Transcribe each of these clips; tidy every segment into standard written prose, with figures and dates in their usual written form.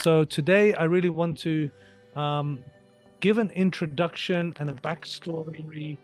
So today I really want to give an introduction and a backstory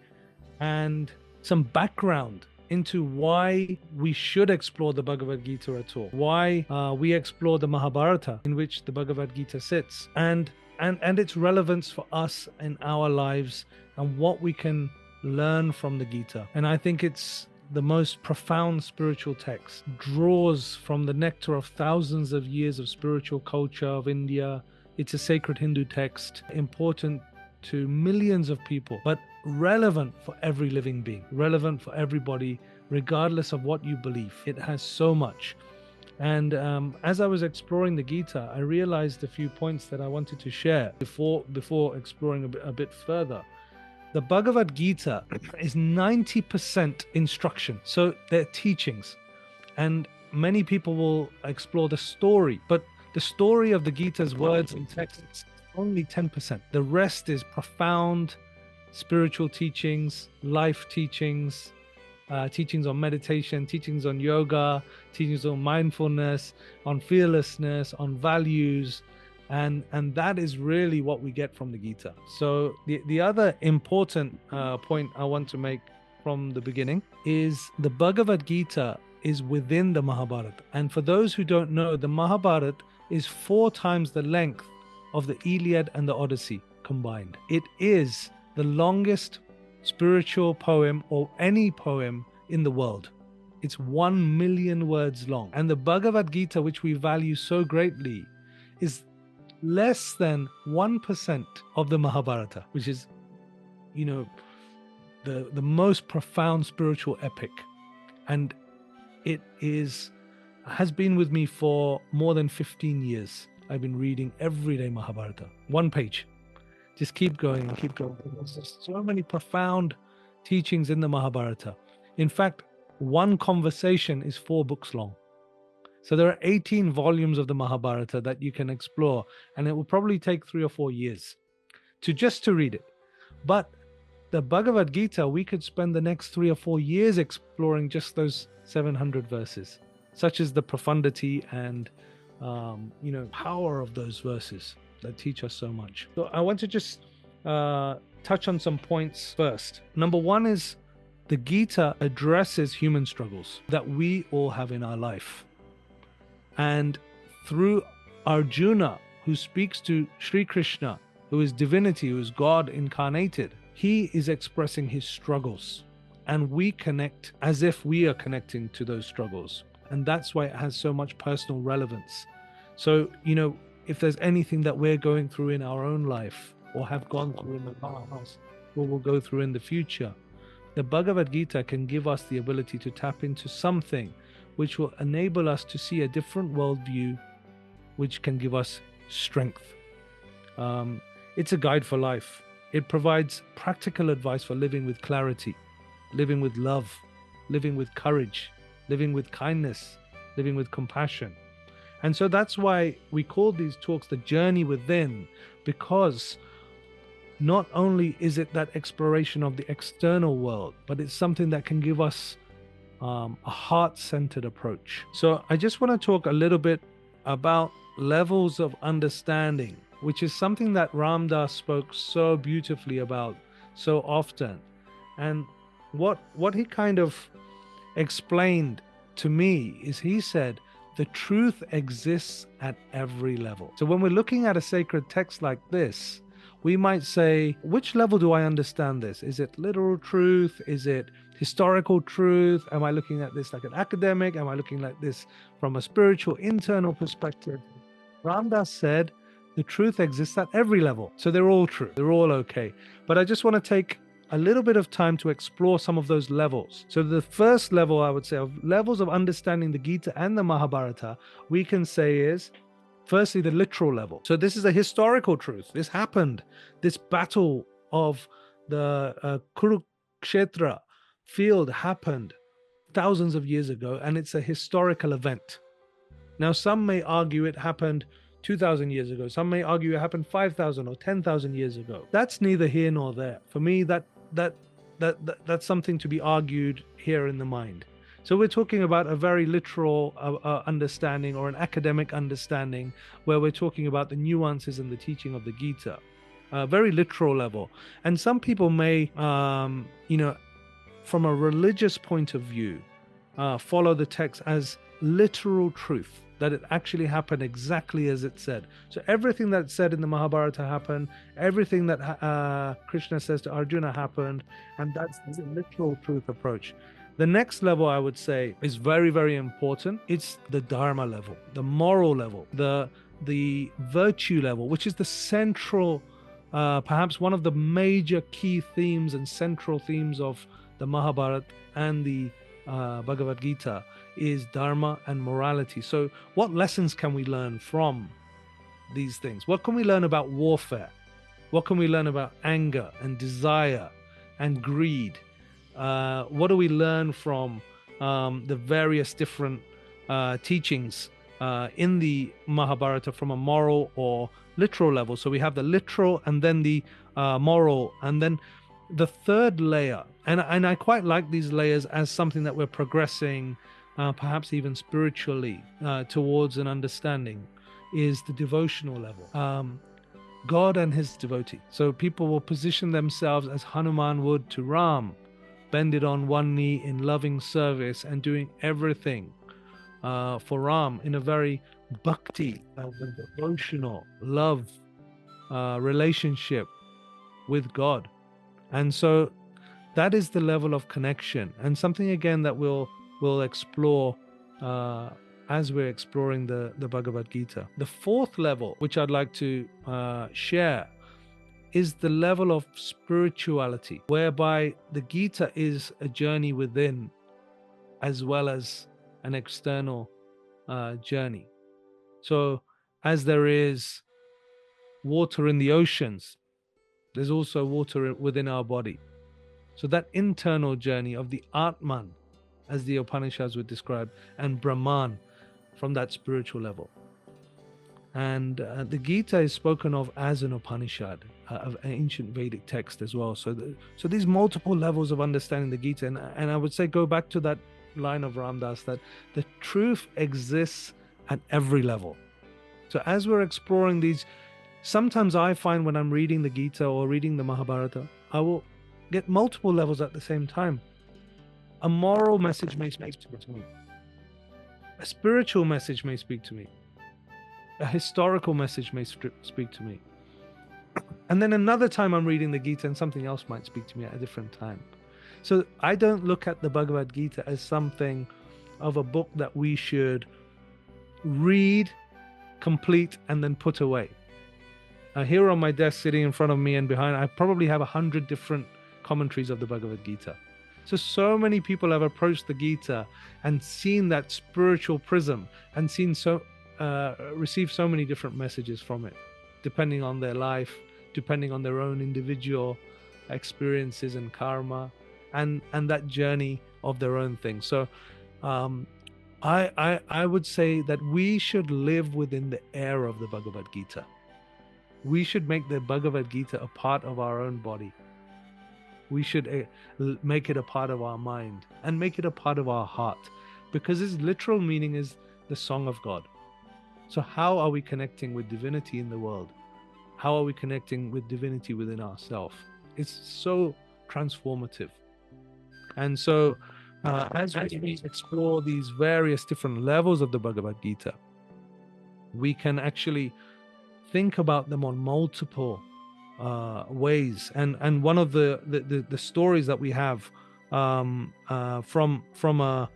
and some background into why we should explore the Bhagavad Gita at all, why we explore the Mahabharata in which the Bhagavad Gita sits, and its relevance for us in our lives and what we can learn from the Gita. And I think it's the most profound spiritual text, draws from the nectar of thousands of years of spiritual culture of India. It's a sacred Hindu text, important to millions of people, but relevant for every living being, relevant for everybody, regardless of what you believe. It has so much. And as I was exploring the Gita, I realized a few points that I wanted to share before exploring a bit further. The Bhagavad Gita is 90% instruction, so they're teachings. And many people will explore the story, but the story of the Gita's words and texts, only 10%. The rest is profound spiritual teachings, life teachings, teachings on meditation, teachings on yoga, teachings on mindfulness, on fearlessness, on values, and that is really what we get from the Gita. So the other important point I want to make from the beginning is the Bhagavad Gita is within the Mahabharata. And for those who don't know, the Mahabharata is 4 times the length of the Iliad and the Odyssey combined. It is the longest spiritual poem or any poem in the world. It's 1 million words long. And the Bhagavad Gita, which we value so greatly, is less than 1% of the Mahabharata, which is, the most profound spiritual epic. And it has been with me for more than 15 years. I've been reading every day Mahabharata, 1 page. Just keep going and keep going. There's just so many profound teachings in the Mahabharata. In fact, one conversation is 4 books long. So there are 18 volumes of the Mahabharata that you can explore, and it will probably take 3 or 4 years to read it. But the Bhagavad Gita, we could spend the next 3 or 4 years exploring just those 700 verses. Such is the profundity and power of those verses that teach us so much. So I want to just touch on some points first. Number 1 is the Gita addresses human struggles that we all have in our life. And through Arjuna, who speaks to Sri Krishna, who is divinity, who is God incarnated, he is expressing his struggles. And we connect as if we are connecting to those struggles. And that's why it has so much personal relevance. So, if there's anything that we're going through in our own life or have gone through in the past or will go through in the future, the Bhagavad Gita can give us the ability to tap into something which will enable us to see a different worldview, which can give us strength. It's a guide for life. It provides practical advice for living with clarity, living with love, living with courage, living with kindness, living with compassion. And so that's why we call these talks the journey within, because not only is it that exploration of the external world, but it's something that can give us a heart-centered approach. So I just want to talk a little bit about levels of understanding, which is something that Ram Dass spoke so beautifully about so often. And what he kind of explained to me is he said, the truth exists at every level. So when we're looking at a sacred text like this, we might say, which level do I understand this? Is it literal truth? Is it historical truth? Am I looking at this like an academic? Am I looking at this from a spiritual internal perspective? Ram Dass said, the truth exists at every level. So they're all true. They're all okay. But I just want to take a little bit of time to explore some of those levels. So the first level, I would say, of levels of understanding the Gita and the Mahabharata, we can say is, firstly, the literal level. So this is a historical truth. This happened. This battle of the Kurukshetra field happened thousands of years ago, and it's a historical event. Now, some may argue it happened 2,000 years ago. Some may argue it happened 5,000 or 10,000 years ago. That's neither here nor there. For me, that's something to be argued here in the mind. So we're talking about a very literal understanding, or an academic understanding, where we're talking about the nuances and the teaching of the Gita, very literal level. And some people may, from a religious point of view, follow the text as literal truth, that it actually happened exactly as it said. So everything that's said in the Mahabharata happened, everything that Krishna says to Arjuna happened, and that's the literal truth approach. The next level, I would say, is very, very important. It's the dharma level, the moral level, the virtue level, which is the central, perhaps one of the major key themes and central themes of the Mahabharata and the Bhagavad Gita, is dharma and morality. So what lessons can we learn from these things? What can we learn about warfare? What can we learn about anger and desire and greed? What do we learn from the various different teachings in the Mahabharata from a moral or literal level? So we have the literal, and then the moral, and then the third layer. And I quite like these layers as something that we're progressing, perhaps even spiritually, towards an understanding, is the devotional level. God and his devotee. So people will position themselves as Hanuman would to Ram, bended on one knee in loving service and doing everything for Ram in a very bhakti, devotional love relationship with God. And so that is the level of connection, and something again that we'll explore as we're exploring the Bhagavad Gita. The fourth level, which I'd like to share, is the level of spirituality, whereby the Gita is a journey within as well as an external journey. So as there is water in the oceans, there's also water within our body. So that internal journey of the Atman, as the Upanishads would describe, and Brahman from that spiritual level. And the Gita is spoken of as an Upanishad, of an ancient Vedic text as well. So these multiple levels of understanding the Gita, and I would say go back to that line of Ram Dass, that the truth exists at every level. So as we're exploring these, sometimes I find when I'm reading the Gita or reading the Mahabharata, I will get multiple levels at the same time. A moral message may speak to me. A spiritual message may speak to me. A historical message may speak to me. And then another time I'm reading the Gita and something else might speak to me at a different time. So I don't look at the Bhagavad Gita as something of a book that we should read, complete, and then put away. Here on my desk, sitting in front of me and behind, I probably have 100 different commentaries of the Bhagavad Gita. So many people have approached the Gita and seen that spiritual prism and received so many different messages from it, depending on their life, depending on their own individual experiences and karma, and that journey of their own thing. So I would say that we should live within the air of the Bhagavad Gita. We should make the Bhagavad Gita a part of our own body. We should make it a part of our mind and make it a part of our heart, because its literal meaning is the song of God. So how are we connecting with divinity in the world? How are we connecting with divinity within ourselves? It's so transformative. And so as we explore these various different levels of the Bhagavad Gita, we can actually think about them on multiple ways. And one of the stories that we have from a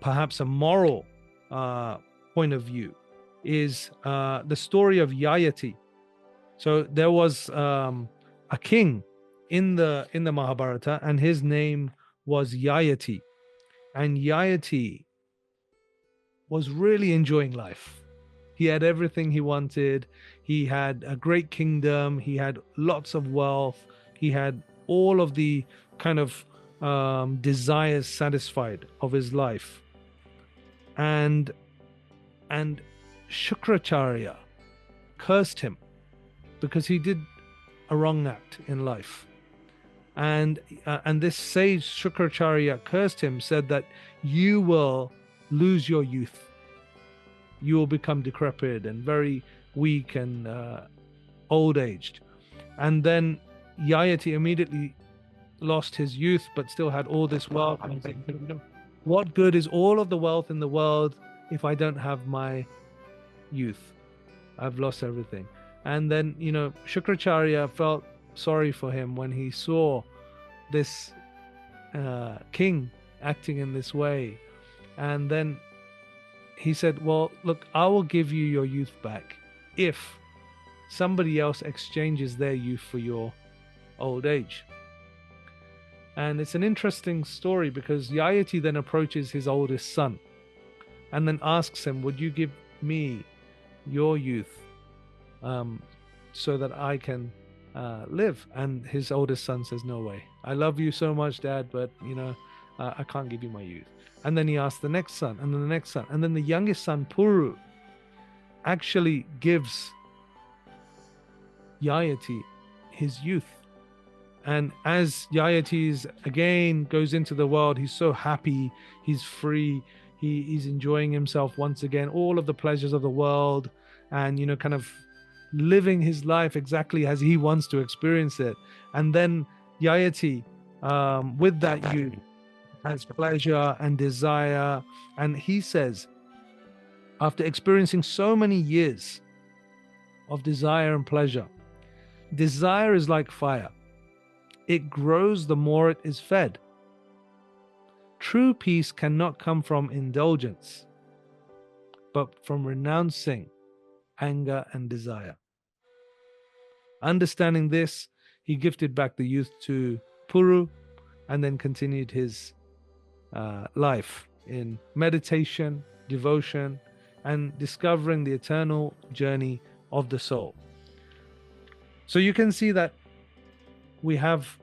perhaps a moral point of view is the story of Yayati. So there was a king in the Mahabharata, and his name was Yayati. And Yayati was really enjoying life. He had everything he wanted. He had a great kingdom. He had lots of wealth. He had all of the kind of desires satisfied of his life. And Shukracharya cursed him because he did a wrong act in life. And this sage Shukracharya cursed him, said that you will lose your youth. You will become decrepit and very weak and old-aged. And then Yayati immediately lost his youth, but still had all this wealth. And said, what good is all of the wealth in the world if I don't have my youth? I've lost everything. And then, Shukracharya felt sorry for him when he saw this king acting in this way. And then he said, well, look, I will give you your youth back if somebody else exchanges their youth for your old age. And it's an interesting story because Yayati then approaches his oldest son and then asks him, would you give me your youth so that I can live? And his oldest son says, no way. I love you so much, Dad, but I can't give you my youth. And then he asks the next son, and then the next son, and then the youngest son, Puru, actually gives Yayati his youth. And as Yayati again goes into the world, he's so happy, he's free, he's enjoying himself once again, all of the pleasures of the world, and kind of living his life exactly as he wants to experience it. And then Yayati, with that youth, has pleasure and desire. And he says, after experiencing so many years of desire and pleasure, desire is like fire. It grows the more it is fed. True peace cannot come from indulgence, but from renouncing anger and desire. Understanding this, he gifted back the youth to Puru and then continued his life in meditation, devotion, and discovering the eternal journey of the soul. So you can see that we have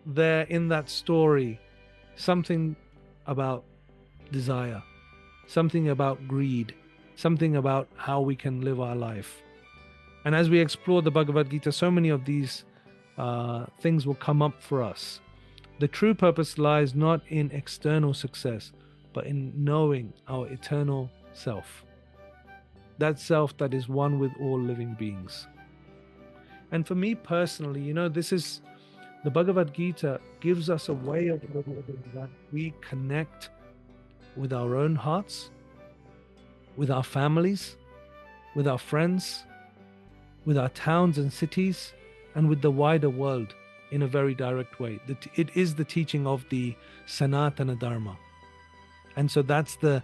there in that story something about desire, something about greed, something about how we can live our life. And as we explore the Bhagavad Gita, so many of these things will come up for us. The true purpose lies not in external success, but in knowing our eternal self. That self that is one with all living beings. And for me personally, this is the Bhagavad Gita gives us a way of living that we connect with our own hearts, with our families, with our friends, with our towns and cities, and with the wider world in a very direct way. It is the teaching of the Sanatana Dharma. And so that's the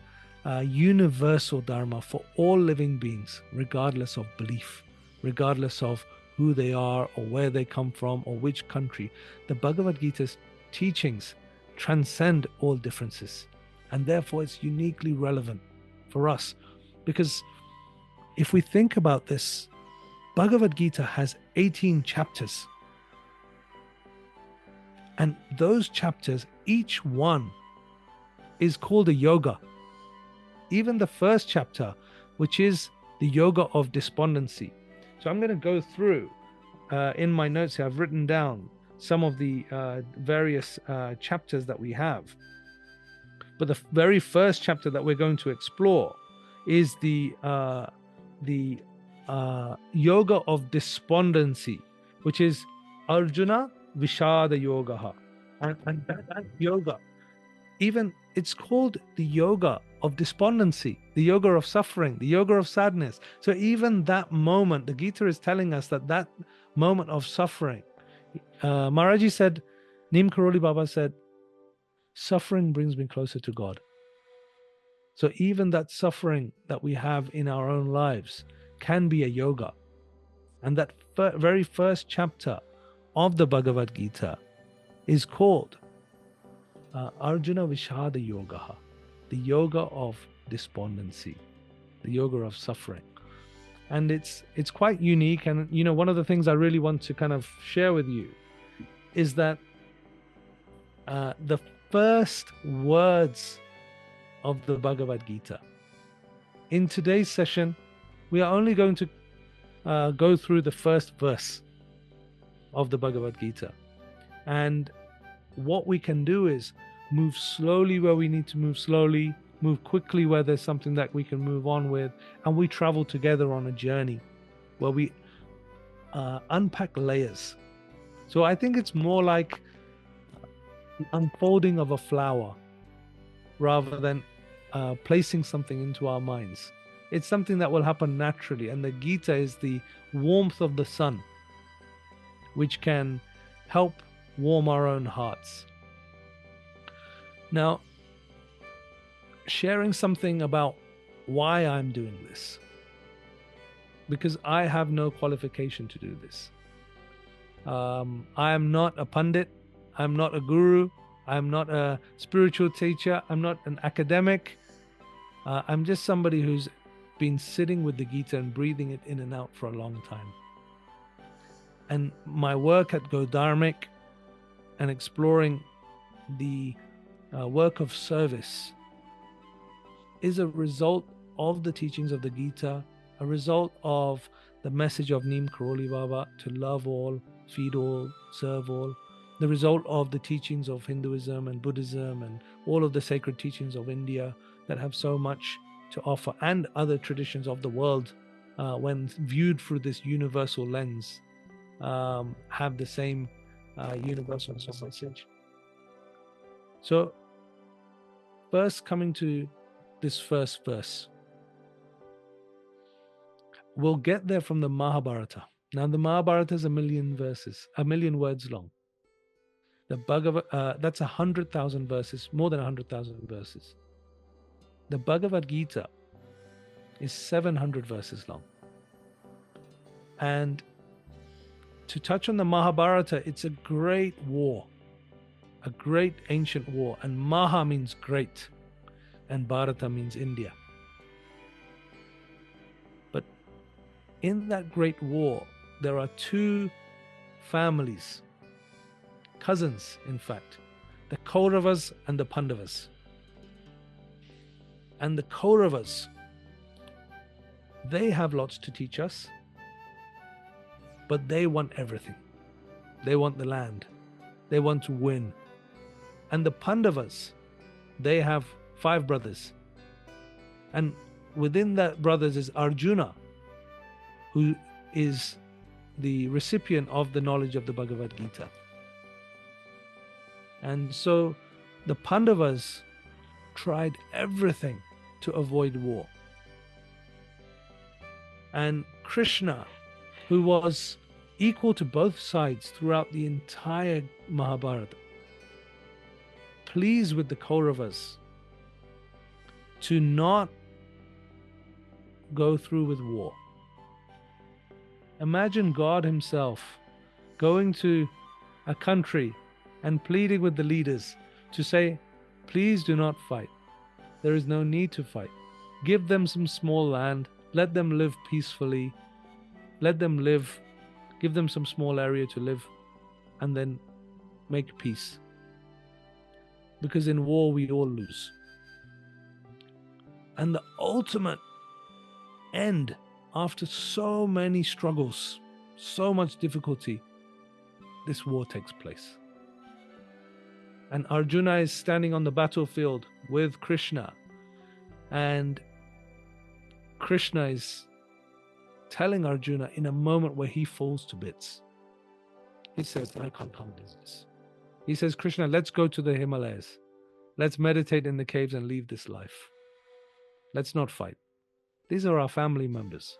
universal Dharma for all living beings, regardless of belief, regardless of who they are or where they come from or which country. The Bhagavad Gita's teachings transcend all differences. And therefore it's uniquely relevant for us. Because if we think about this, Bhagavad Gita has 18 chapters. And those chapters, each one is called a yoga. Even the first chapter, which is the yoga of despondency. So I'm going to go through, in my notes here, I've written down some of the various chapters that we have. But the very first chapter that we're going to explore is the yoga of despondency, which is Arjuna Vishada Yoga. And that yoga, even it's called the yoga of despondency, the yoga of suffering, the yoga of sadness. So even that moment, the Gita is telling us that moment of suffering, Maharaji said, Neem Karoli Baba said, suffering brings me closer to God. So even that suffering that we have in our own lives can be a yoga. And that very first chapter of the Bhagavad Gita is called Arjuna Vishada Yoga, the yoga of despondency, the yoga of suffering. And it's quite unique. And one of the things I really want to kind of share with you is that the first words of the Bhagavad Gita. In today's session, we are only going to go through the first verse of the Bhagavad Gita. And what we can do is move slowly where we need to move slowly, move quickly where there's something that we can move on with, and we travel together on a journey where we unpack layers. So I think it's more like the unfolding of a flower rather than placing something into our minds. It's something that will happen naturally, and the Gita is the warmth of the sun, which can help warm our own hearts. Now, sharing something about why I'm doing this, because I have no qualification to do this. I am not a pundit. I'm not a guru. I'm not a spiritual teacher. I'm not an academic. I'm just somebody who's been sitting with the Gita and breathing it in and out for a long time. And my work at Go Dharmic and exploring the work of service is a result of the teachings of the Gita, a result of the message of Neem Karoli Baba, to love all, feed all, serve all, the result of the teachings of Hinduism and Buddhism and all of the sacred teachings of India that have so much to offer, and other traditions of the world, when viewed through this universal lens, have the same universal message. So, first, coming to this first verse, we'll get there from the Mahabharata. Now, the Mahabharata is 1,000,000 verses, 1,000,000 words long. The Bhagavad, that's 100,000 verses, more than 100,000 verses. The Bhagavad Gita is 700 verses long. And to touch on the Mahabharata, it's a great war, a great ancient war. And Maha means great, and Bharata means India. But in that great war, there are two families, cousins, in fact, the Kauravas and the Pandavas. And the Kauravas, they have lots to teach us, but they want everything. They want the land. They want to win. And the Pandavas, they have 5 brothers. And within that brothers is Arjuna, who is the recipient of the knowledge of the Bhagavad Gita. And so the Pandavas tried everything to avoid war. And Krishna, who was equal to both sides throughout the entire Mahabharata, pleased with the Kauravas to not go through with war. Imagine God himself going to a country and pleading with the leaders to say, please do not fight. There is no need to fight. Give them some small land. Let them live peacefully. Let them live. Give them some small area to live, and then make peace. Because in war, we all lose. And the ultimate end, after so many struggles, so much difficulty, this war takes place. And Arjuna is standing on the battlefield with Krishna. And Krishna is telling Arjuna in a moment where he falls to bits. He says, I can't do this. He says, Krishna, let's go to the Himalayas. Let's meditate in the caves and leave this life. Let's not fight. These are our family members.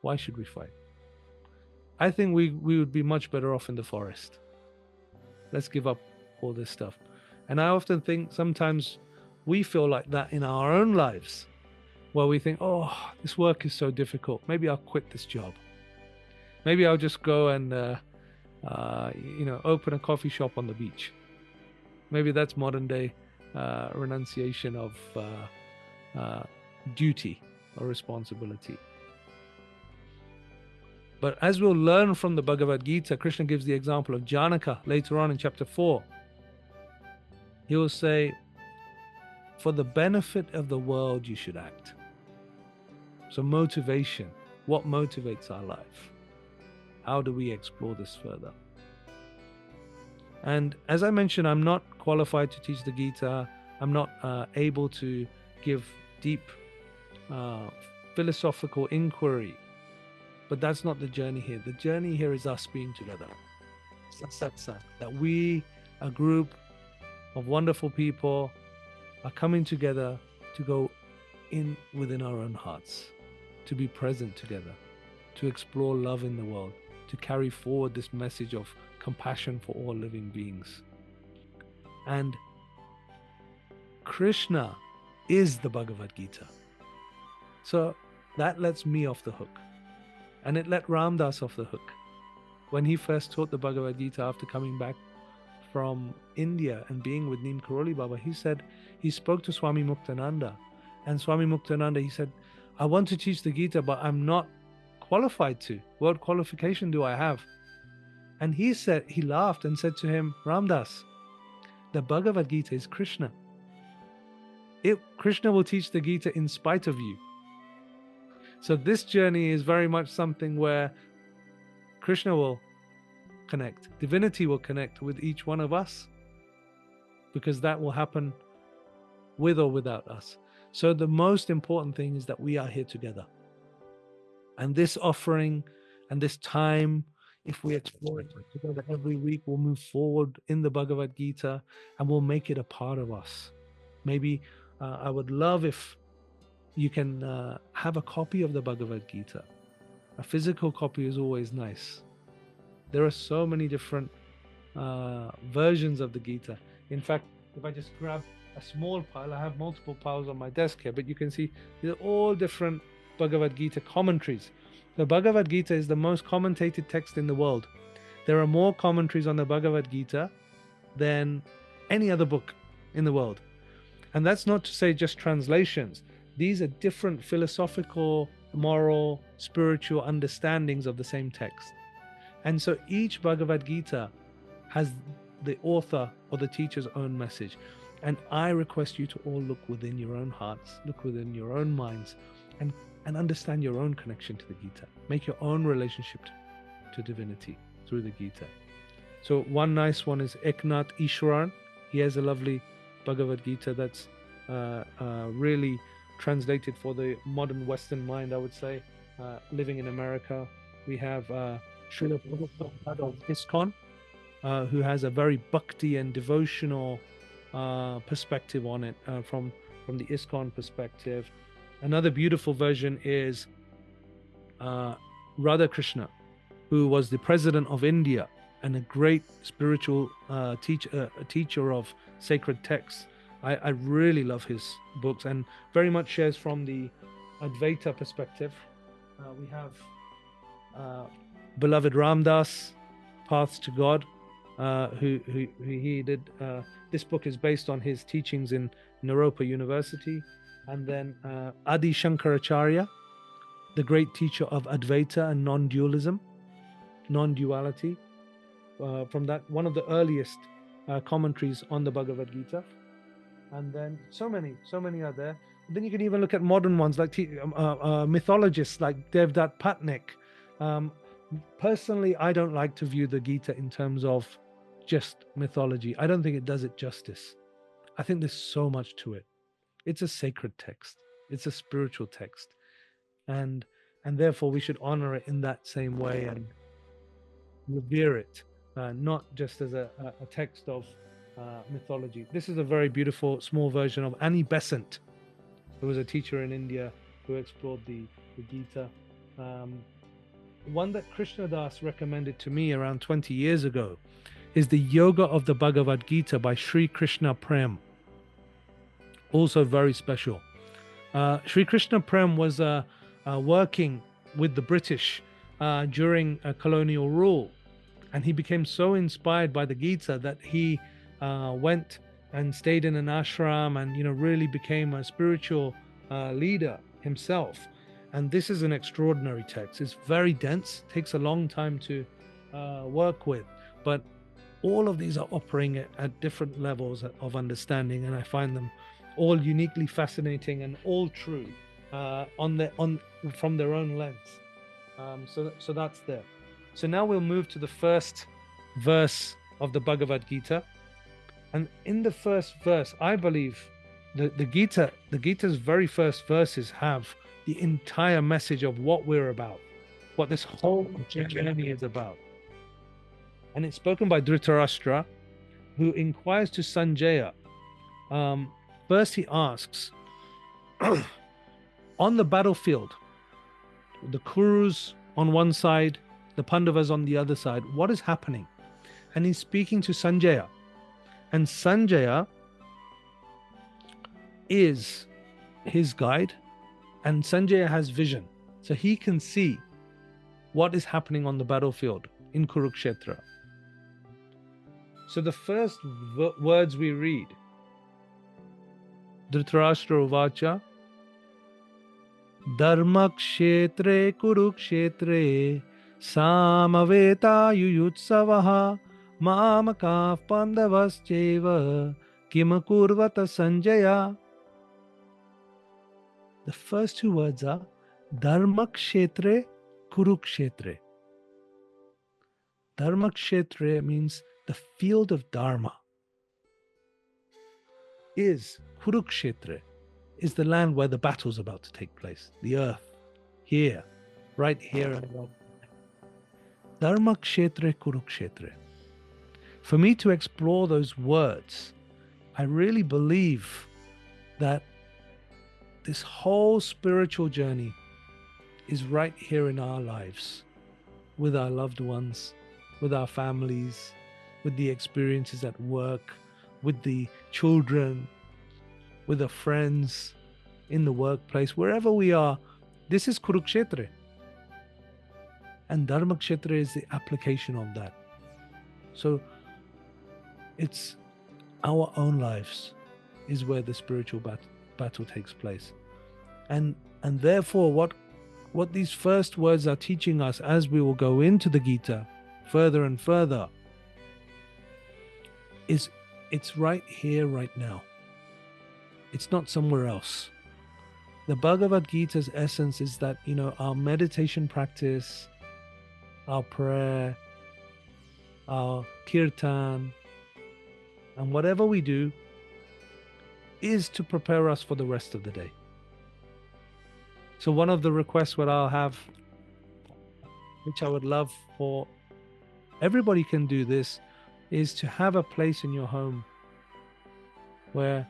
Why should we fight? I think we would be much better off in the forest. Let's give up all this stuff. And I often think sometimes we feel like that in our own lives, where we think, oh, this work is so difficult. Maybe I'll quit this job. Maybe I'll just go and open a coffee shop on the beach. Maybe that's modern day renunciation of duty or responsibility. But as we'll learn from the Bhagavad Gita, Krishna gives the example of Janaka later on in chapter 4. He will say, for the benefit of the world, you should act. So motivation, what motivates our life? How do we explore this further? And as I mentioned, I'm not qualified to teach the Gita. I'm not able to give deep philosophical inquiry. But that's not the journey here. The journey here is us being together. Satsang. That we, a group of wonderful people, are coming together to go in within our own hearts, to be present together, to explore love in the world, to carry forward this message of compassion for all living beings. And Krishna is the Bhagavad Gita. So that lets me off the hook. And it let Ram Dass off the hook. When he first taught the Bhagavad Gita after coming back from India and being with Neem Karoli Baba, he said, he spoke to Swami Muktananda. And Swami Muktananda, he said, I want to teach the Gita, but I'm not qualified to. What qualification do I have? And he said, he laughed and said to him, Ram Dass, the Bhagavad Gita is Krishna. Krishna will teach the Gita in spite of you. So this journey is very much something where Krishna will connect, divinity will connect with each one of us, because that will happen with or without us. So the most important thing is that we are here together. And this offering and this time, if we explore it together every week, we'll move forward in the Bhagavad Gita and we'll make it a part of us. Maybe I would love if you can have a copy of the Bhagavad Gita. A physical copy is always nice. There are so many different versions of the Gita. In fact, if I just grab a small pile, I have multiple piles on my desk here, but you can see they're all different Bhagavad Gita commentaries. The Bhagavad Gita is the most commentated text in the world. There are more commentaries on the Bhagavad Gita than any other book in the world. And that's not to say just translations. These are different philosophical, moral, spiritual understandings of the same text. And so each Bhagavad Gita has the author or the teacher's own message. And I request you to all look within your own hearts, look within your own minds, and understand your own connection to the Gita. Make your own relationship to divinity through the Gita. So one nice one is Eknath Ishwaran. He has a lovely Bhagavad Gita that's really translated for the modern Western mind, I would say, living in America. We have Srila Prabhupada of ISKCON, who has a very bhakti and devotional perspective on it from the ISKCON perspective. Another beautiful version is Radha Krishna, who was the president of India and a great spiritual teacher of sacred texts. I really love his books and very much shares from the Advaita perspective. We have beloved Ram Dass, Paths to God, who he did. This book is based on his teachings in Naropa University. And then Adi Shankaracharya, the great teacher of Advaita and non-dualism, non-duality, from that one of the earliest commentaries on the Bhagavad Gita. And then so many are there. And then you can even look at modern ones like mythologists like Devdutt Patnaik. Personally, I don't like to view the Gita in terms of just mythology. I don't think it does it justice. I think there's so much to it. It's a sacred text. It's a spiritual text. And therefore we should honor it in that same way and revere it, not just as a text of mythology. This is a very beautiful small version of Annie Besant, who was a teacher in India who explored the Gita. One that Krishna Das recommended to me around 20 years ago is the Yoga of the Bhagavad Gita by Sri Krishna Prem. Also very special. Sri Krishna Prem was working with the British during colonial rule, and he became so inspired by the Gita that he went and stayed in an ashram and really became a spiritual leader himself. And this is an extraordinary text. It's very dense, takes a long time to work with, but all of these are operating at different levels of understanding, and I find them all uniquely fascinating and all true from their own lens. So that's there. So now we'll move to the first verse of the Bhagavad Gita. And in the first verse, I believe the Gita's very first verses have the entire message of what we're about, what this whole journey is about. And it's spoken by Dhritarashtra, who inquires to Sanjaya. First he asks, on the battlefield, the Kurus on one side, the Pandavas on the other side, what is happening? And he's speaking to Sanjaya. And Sanjaya is his guide, and Sanjaya has vision. So he can see what is happening on the battlefield in Kurukshetra. So the first words we read, Dhritarashtra Uvacha, Dharmakshetre Kurukshetre Samaveta Yuyutsavaha Mamaka Pandavascheva Kimakurvata Sanjaya. The first two words are Dharmakshetre Kurukshetre. Dharmakshetre means the field of Dharma. Kurukshetra is the land where the battle's about to take place. The earth. Here. Right here. Dharmakshetre Kurukshetra. For me to explore those words, I really believe that this whole spiritual journey is right here in our lives, with our loved ones, with our families, with the experiences at work, with the children, with the friends, in the workplace, wherever we are. This is Kurukshetra. And Dharmakshetra is the application of that. So it's our own lives is where the spiritual battle takes place. And therefore what these first words are teaching us as we will go into the Gita further and further is it's right here, right now. It's not somewhere else. The Bhagavad Gita's essence is that, our meditation practice, our prayer, our kirtan, and whatever we do is to prepare us for the rest of the day. So one of the requests what I'll have, which I would love for everybody can do this, is to have a place in your home where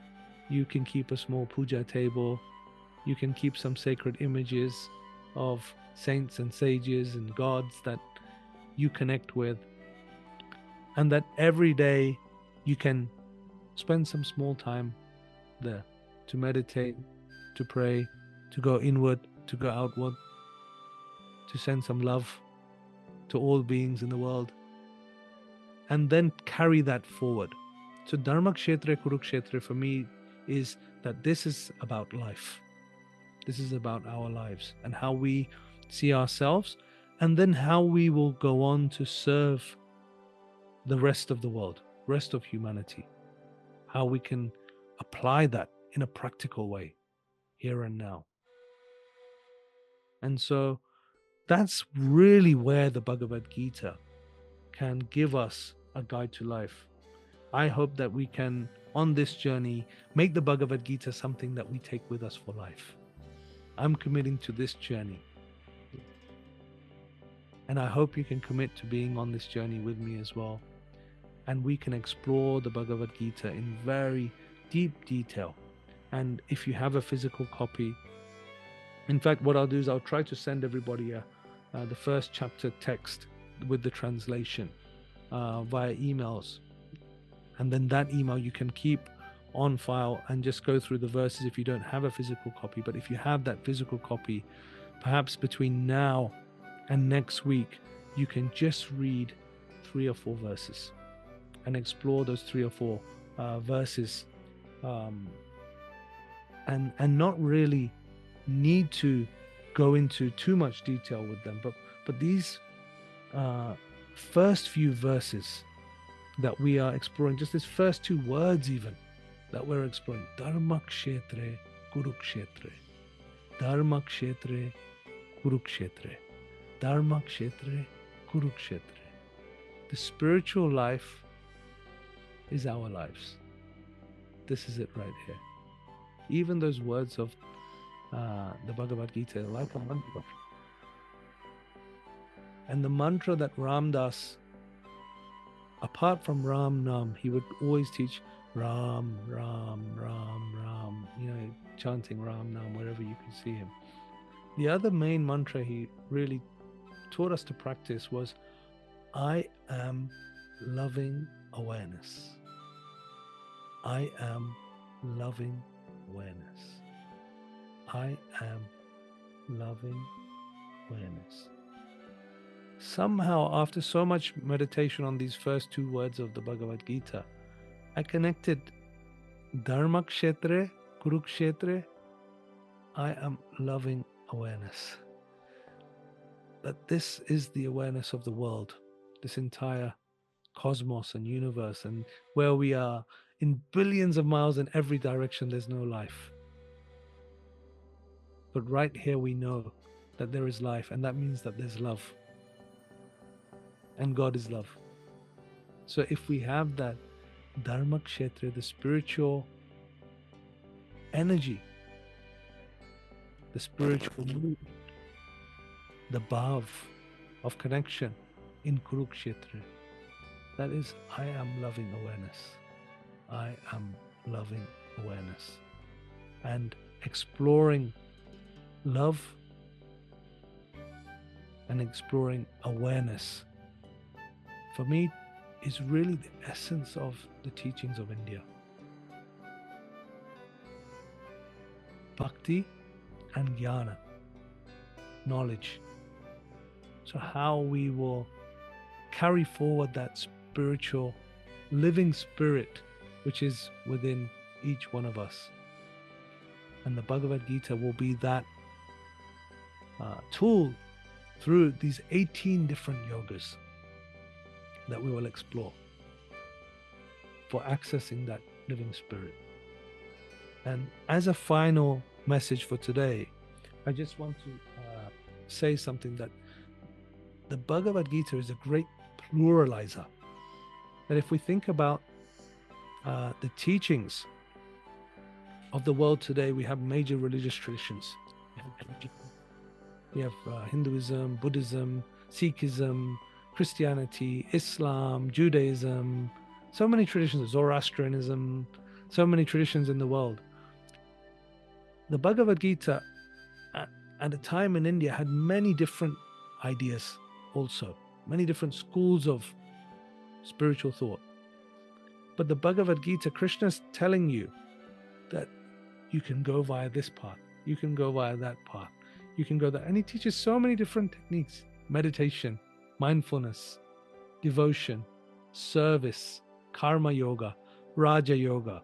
you can keep a small puja table, you can keep some sacred images of saints and sages and gods that you connect with, and that every day you can spend some small time there to meditate, to pray, to go inward, to go outward, to send some love to all beings in the world, and then carry that forward. So Dharmakshetra Kurukshetra for me is that this is about life. This is about our lives and how we see ourselves, and then how we will go on to serve the rest of the world, rest of humanity. How we can apply that in a practical way, here and now. And so that's really where the Bhagavad Gita can give us a guide to life. I hope that we can, on this journey, make the Bhagavad Gita something that we take with us for life. I'm committing to this journey. And I hope you can commit to being on this journey with me as well. And we can explore the Bhagavad Gita in very deep detail. And if you have a physical copy, in fact, what I'll do is I'll try to send everybody the first chapter text with the translation via emails. And then that email you can keep on file and just go through the verses if you don't have a physical copy. But if you have that physical copy, perhaps between now and next week, you can just read 3 or 4 verses and explore those 3 or 4 verses, and not really need to go into too much detail with them. But these first few verses that we are exploring, just these first 2 words even that we're exploring, Dharmakshetre Kurukshetre, Dharmakshetre Kurukshetre, Dharmakshetre Kurukshetre. The spiritual life is our lives. This is it right here. Even those words of the Bhagavad Gita, like a mantra. And the mantra that Ram Dass, apart from Ram Nam, he would always teach Ram, Ram, Ram, Ram, chanting Ram Nam wherever you could see him. The other main mantra he really taught us to practice was, I am loving awareness. I am loving awareness. I am loving awareness. Somehow, after so much meditation on these first two words of the Bhagavad Gita, I connected Dharmakshetre, Kurukshetre, I am loving awareness. That this is the awareness of the world, this entire cosmos and universe, and where we are in billions of miles in every direction, there's no life. But right here we know that there is life, and that means that there's love. And God is love. So if we have that Dharmakshetra, the spiritual energy, the spiritual mood, the bhav of connection in Kurukshetra, that is, I am loving awareness. I am loving awareness. And exploring love and exploring awareness, for me, is really the essence of the teachings of India. Bhakti and jnana, knowledge. So how we will carry forward that spiritual, living spirit which is within each one of us. And the Bhagavad Gita will be that tool through these 18 different yogas that we will explore for accessing that living spirit. And as a final message for today, I just want to say something, that the Bhagavad Gita is a great pluralizer. That if we think about the teachings of the world today, we have major religious traditions. We have Hinduism, Buddhism, Sikhism, Christianity, Islam, Judaism, so many traditions, Zoroastrianism, so many traditions in the world. The Bhagavad Gita at a time in India had many different ideas also, many different schools of spiritual thought. But the Bhagavad Gita, Krishna's telling you that you can go via this path, you can go via that path, you can go there. And he teaches so many different techniques: meditation, mindfulness, devotion, service, karma yoga, raja yoga.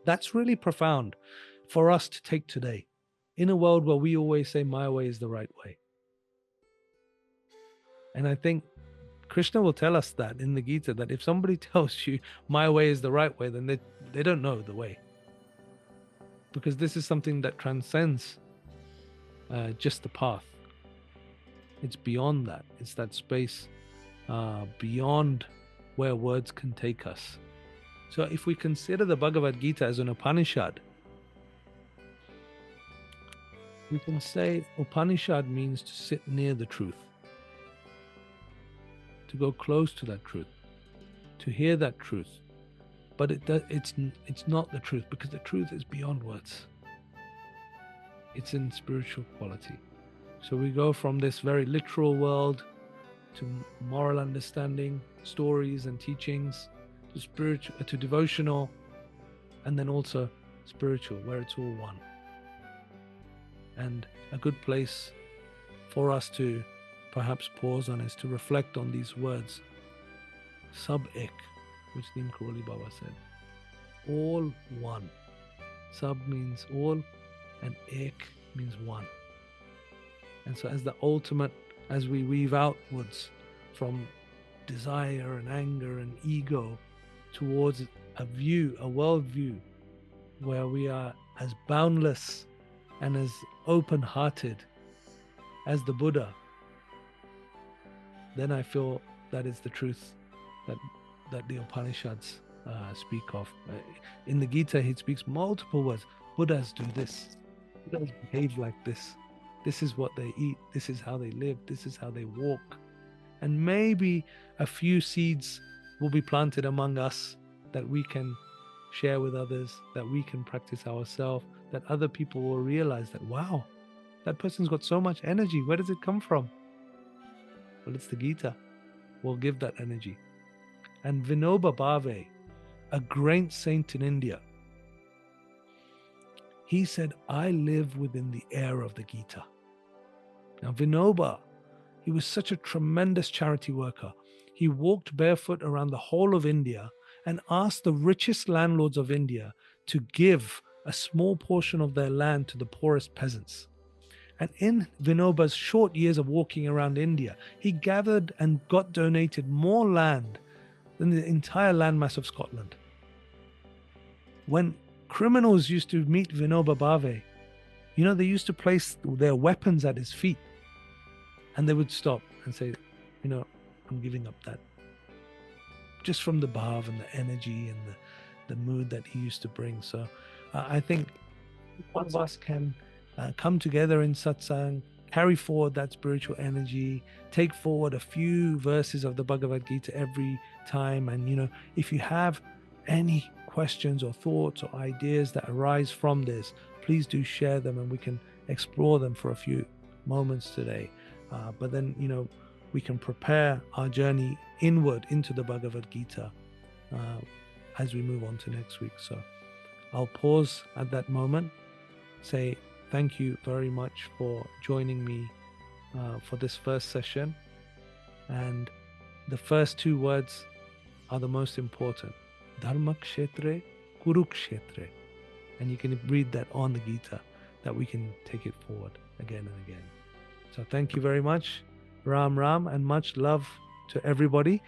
That's really profound for us to take today, in a world where we always say, my way is the right way. And I think Krishna will tell us that in the Gita, that if somebody tells you my way is the right way, then they don't know the way. Because this is something that transcends just the path. It's beyond that. It's that space beyond where words can take us. So if we consider the Bhagavad Gita as an Upanishad, we can say Upanishad means to sit near the truth, to go close to that truth, to hear that truth. But it's not the truth, because the truth is beyond words. It's in spiritual quality. So we go from this very literal world to moral understanding, stories and teachings, to spiritual, to devotional, and then also spiritual, where it's all one. And a good place for us to perhaps pause on is to reflect on these words. Sab ek, which Neem Karoli Baba said. All one. Sab means all, and ek means one. And so as the ultimate, as we weave outwards from desire and anger and ego towards a view, a world view, where we are as boundless and as open-hearted as the Buddha, then I feel that is the truth that that the Upanishads speak of. In the Gita, he speaks multiple words. Buddhas do this. Buddhas behave like this. This is what they eat. This is how they live. This is how they walk. And maybe a few seeds will be planted among us that we can share with others, that we can practice ourselves, that other people will realize that, wow, that person's got so much energy. Where does it come from? Well, it's the Gita. Will give that energy. And Vinoba Bhave, a great saint in India, he said, I live within the air of the Gita. Now, Vinoba, he was such a tremendous charity worker. He walked barefoot around the whole of India and asked the richest landlords of India to give a small portion of their land to the poorest peasants. And in Vinoba's short years of walking around India, he gathered and got donated more land than the entire landmass of Scotland. When criminals used to meet Vinoba Bhave, they used to place their weapons at his feet. And they would stop and say, I'm giving up that. Just from the bhav and the energy and the mood that he used to bring. So I think one of us can come together in satsang, carry forward that spiritual energy, take forward a few verses of the Bhagavad Gita every time. And, if you have any questions or thoughts or ideas that arise from this, please do share them and we can explore them for a few moments today. But then, we can prepare our journey inward into the Bhagavad Gita as we move on to next week. So I'll pause at that moment, say thank you very much for joining me for this first session. And the first two words are the most important. Dharma kshetre, kurukshetre. And you can read that on the Gita, that we can take it forward again and again. So thank you very much. Ram Ram, and much love to everybody.